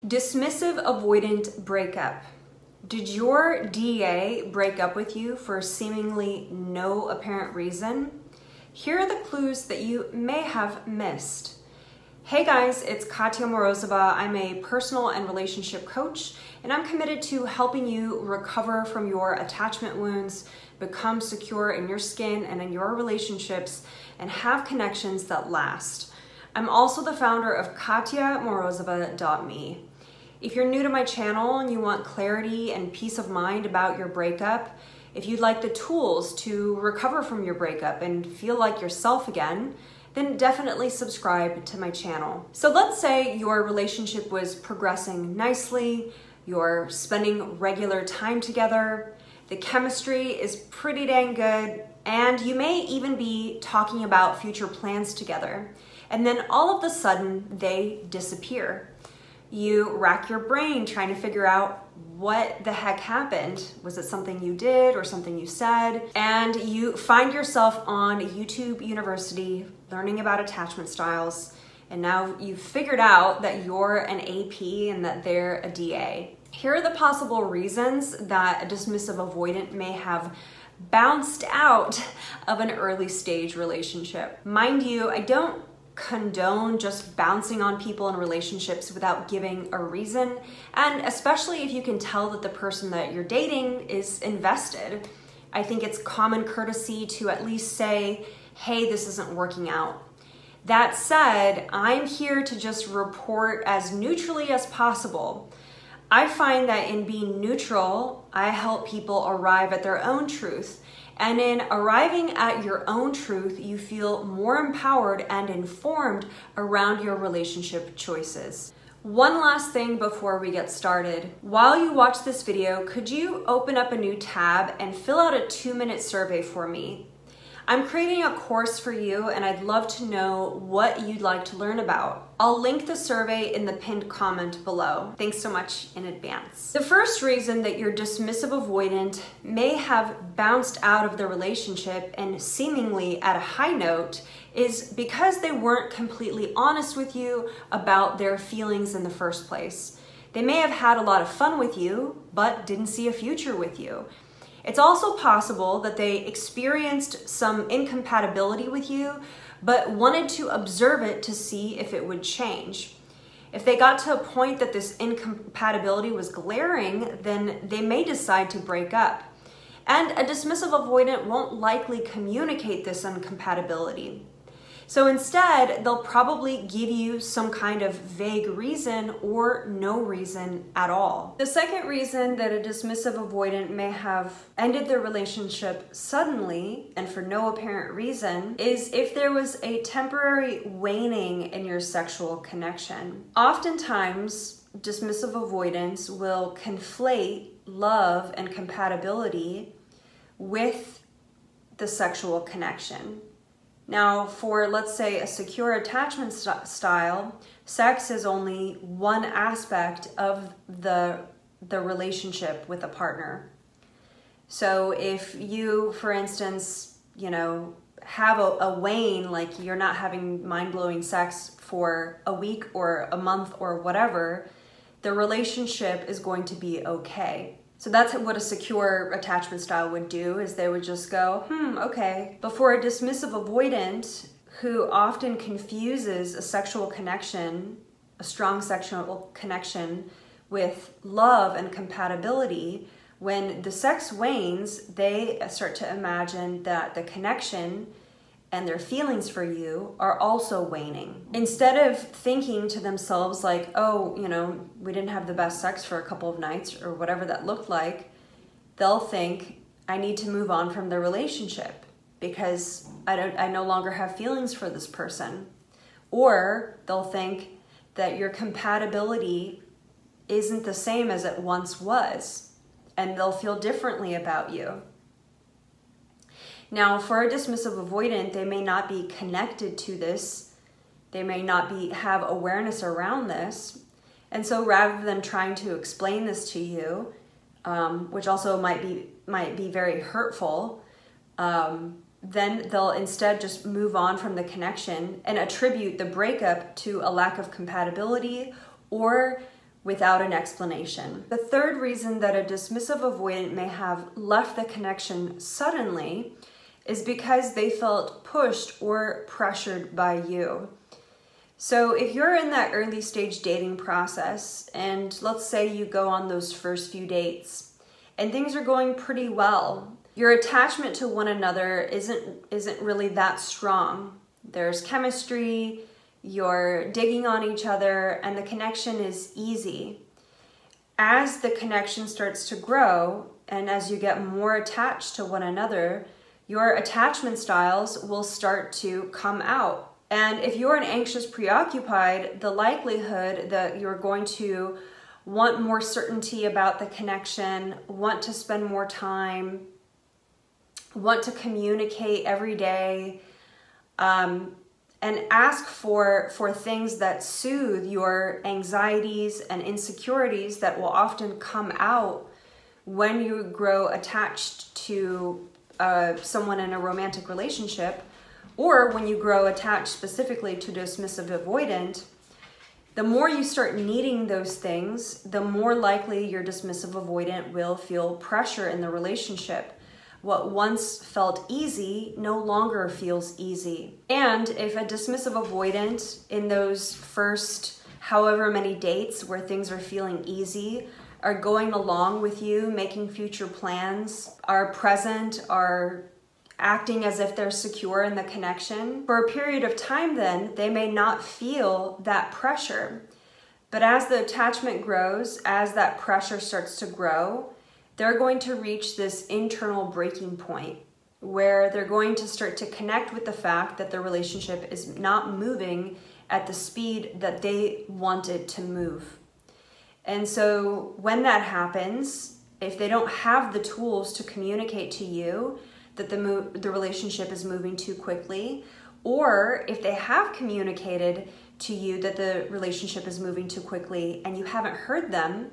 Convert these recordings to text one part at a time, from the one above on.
Dismissive Avoidant Breakup. Did your DA break up with you for seemingly no apparent reason? Here are the clues that you may have missed. Hey guys, it's Katya Morozova. I'm a personal and relationship coach, and I'm committed to helping you recover from your attachment wounds, become secure in your skin and in your relationships, and have connections that last. I'm also the founder of katyamorozova.me. If you're new to my channel and you want clarity and peace of mind about your breakup, if you'd like the tools to recover from your breakup and feel like yourself again, then definitely subscribe to my channel. So let's say your relationship was progressing nicely, you're spending regular time together, the chemistry is pretty dang good, and you may even be talking about future plans together. And then all of a sudden, they disappear. You rack your brain trying to figure out what the heck happened. Was it something you did or something you said? And you find yourself on YouTube University learning about attachment styles, and now you've figured out that you're an AP and that they're a DA. Here are the possible reasons that a dismissive avoidant may have bounced out of an early stage relationship. Mind you, I don't condone just bouncing on people in relationships without giving a reason, and especially if you can tell that the person that you're dating is invested. I think it's common courtesy to at least say, hey, this isn't working out. That said, I'm here to just report as neutrally as possible. I find that in being neutral, I help people arrive at their own truth. And in arriving at your own truth, you feel more empowered and informed around your relationship choices. One last thing before we get started. While you watch this video, could you open up a new tab and fill out a 2-minute survey for me? I'm creating a course for you, and I'd love to know what you'd like to learn about. I'll link the survey in the pinned comment below. Thanks so much in advance. The first reason that your dismissive avoidant may have bounced out of the relationship and seemingly at a high note is because they weren't completely honest with you about their feelings in the first place. They may have had a lot of fun with you, but didn't see a future with you. It's also possible that they experienced some incompatibility with you, but wanted to observe it to see if it would change. If they got to a point that this incompatibility was glaring, then they may decide to break up. And a dismissive avoidant won't likely communicate this incompatibility. So instead, they'll probably give you some kind of vague reason or no reason at all. The second reason that a dismissive avoidant may have ended their relationship suddenly and for no apparent reason is if there was a temporary waning in your sexual connection. Oftentimes, dismissive avoidants will conflate love and compatibility with the sexual connection. Now, for, let's say, a secure attachment style, sex is only one aspect of the relationship with a partner. So if you, for instance, have a wane, like you're not having mind-blowing sex for a week or a month or whatever, the relationship is going to be okay. So that's what a secure attachment style would do, is they would just go, okay. But for a dismissive avoidant who often confuses a sexual connection, a strong sexual connection, with love and compatibility, when the sex wanes, they start to imagine that the connection and their feelings for you are also waning. Instead of thinking to themselves like, oh, we didn't have the best sex for a couple of nights or whatever that looked like, they'll think, I need to move on from the relationship because I no longer have feelings for this person. Or they'll think that your compatibility isn't the same as it once was, and they'll feel differently about you. Now, for a dismissive avoidant, they may not be connected to this. They may not have awareness around this. And so rather than trying to explain this to you, which also might be very hurtful, then they'll instead just move on from the connection and attribute the breakup to a lack of compatibility or without an explanation. The third reason that a dismissive avoidant may have left the connection suddenly is because they felt pushed or pressured by you. So if you're in that early stage dating process, and let's say you go on those first few dates and things are going pretty well, your attachment to one another isn't really that strong. There's chemistry, you're digging on each other, and the connection is easy. As the connection starts to grow and as you get more attached to one another, your attachment styles will start to come out. And if you're an anxious preoccupied, the likelihood that you're going to want more certainty about the connection, want to spend more time, want to communicate every day, and ask for things that soothe your anxieties and insecurities that will often come out when you grow attached to someone in a romantic relationship, or when you grow attached specifically to dismissive avoidant. The more you start needing those things, the more likely your dismissive avoidant will feel pressure in the relationship. What once felt easy no longer feels easy. And if a dismissive avoidant in those first however many dates where things are feeling easy are going along with you, making future plans, are present, are acting as if they're secure in the connection, for a period of time then, they may not feel that pressure. But as the attachment grows, as that pressure starts to grow, they're going to reach this internal breaking point where they're going to start to connect with the fact that the relationship is not moving at the speed that they want it to move. And so when that happens, if they don't have the tools to communicate to you that the relationship is moving too quickly, or if they have communicated to you that the relationship is moving too quickly and you haven't heard them,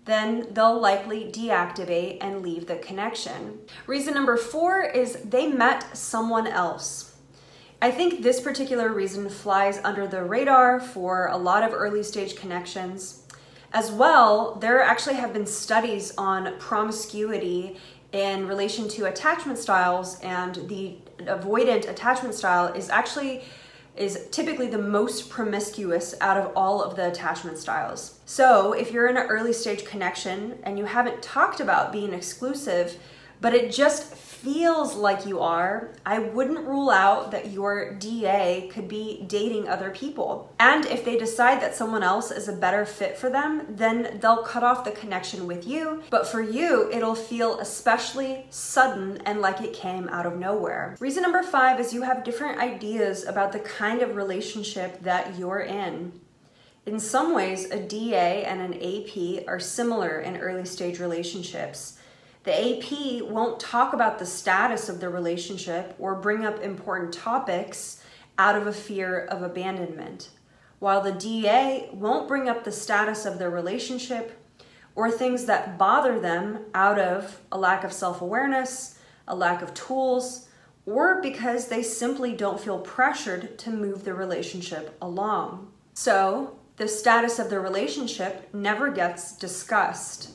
then they'll likely deactivate and leave the connection. Reason number 4 is they met someone else. I think this particular reason flies under the radar for a lot of early stage connections. As well, there actually have been studies on promiscuity in relation to attachment styles, and the avoidant attachment style is typically the most promiscuous out of all of the attachment styles. So if you're in an early stage connection and you haven't talked about being exclusive, but it just feels like you are, I wouldn't rule out that your DA could be dating other people. And if they decide that someone else is a better fit for them, then they'll cut off the connection with you. But for you, it'll feel especially sudden and like it came out of nowhere. Reason number 5 is you have different ideas about the kind of relationship that you're in. In some ways, a DA and an AP are similar in early stage relationships. The AP won't talk about the status of the relationship or bring up important topics out of a fear of abandonment, while the DA won't bring up the status of their relationship or things that bother them out of a lack of self-awareness, a lack of tools, or because they simply don't feel pressured to move the relationship along. So the status of the relationship never gets discussed.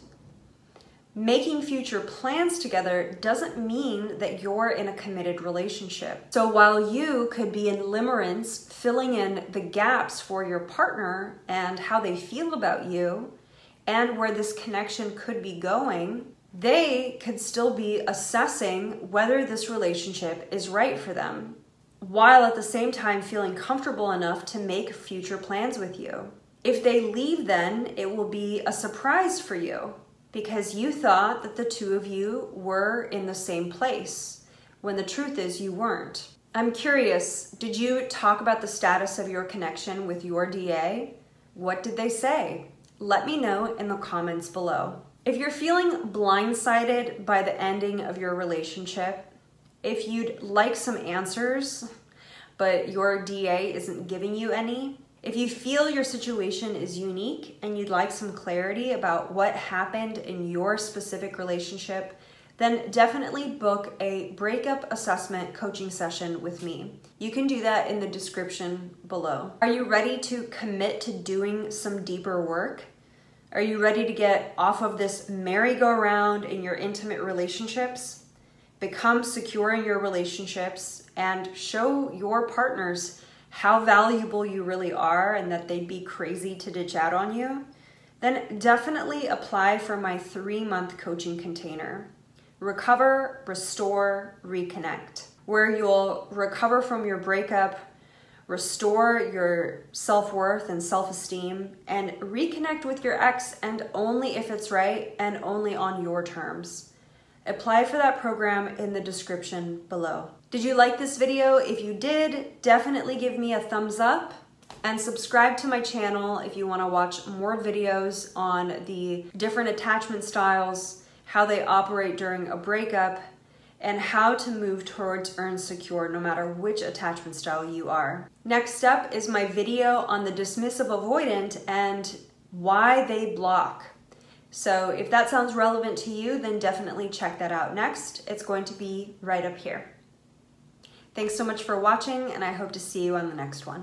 Making future plans together doesn't mean that you're in a committed relationship. So while you could be in limerence, filling in the gaps for your partner and how they feel about you and where this connection could be going, they could still be assessing whether this relationship is right for them, while at the same time feeling comfortable enough to make future plans with you. If they leave, then it will be a surprise for you, because you thought that the two of you were in the same place, when the truth is you weren't. I'm curious, did you talk about the status of your connection with your DA? What did they say? Let me know in the comments below. If you're feeling blindsided by the ending of your relationship, if you'd like some answers, but your DA isn't giving you any, if you feel your situation is unique and you'd like some clarity about what happened in your specific relationship, then definitely book a breakup assessment coaching session with me. You can do that in the description below. Are you ready to commit to doing some deeper work? Are you ready to get off of this merry-go-round in your intimate relationships? Become secure in your relationships and show your partners how valuable you really are and that they'd be crazy to ditch out on you? Then definitely apply for my 3-month coaching container, Recover, Restore, Reconnect, where you'll recover from your breakup, restore your self-worth and self-esteem, and reconnect with your ex, and only if it's right and only on your terms. Apply for that program in the description below. Did you like this video? If you did, definitely give me a thumbs up and subscribe to my channel if you want to watch more videos on the different attachment styles, how they operate during a breakup, and how to move towards earn secure no matter which attachment style you are. Next up is my video on the dismissive avoidant and why they block. So if that sounds relevant to you, then definitely check that out next. It's going to be right up here. Thanks so much for watching, and I hope to see you on the next one.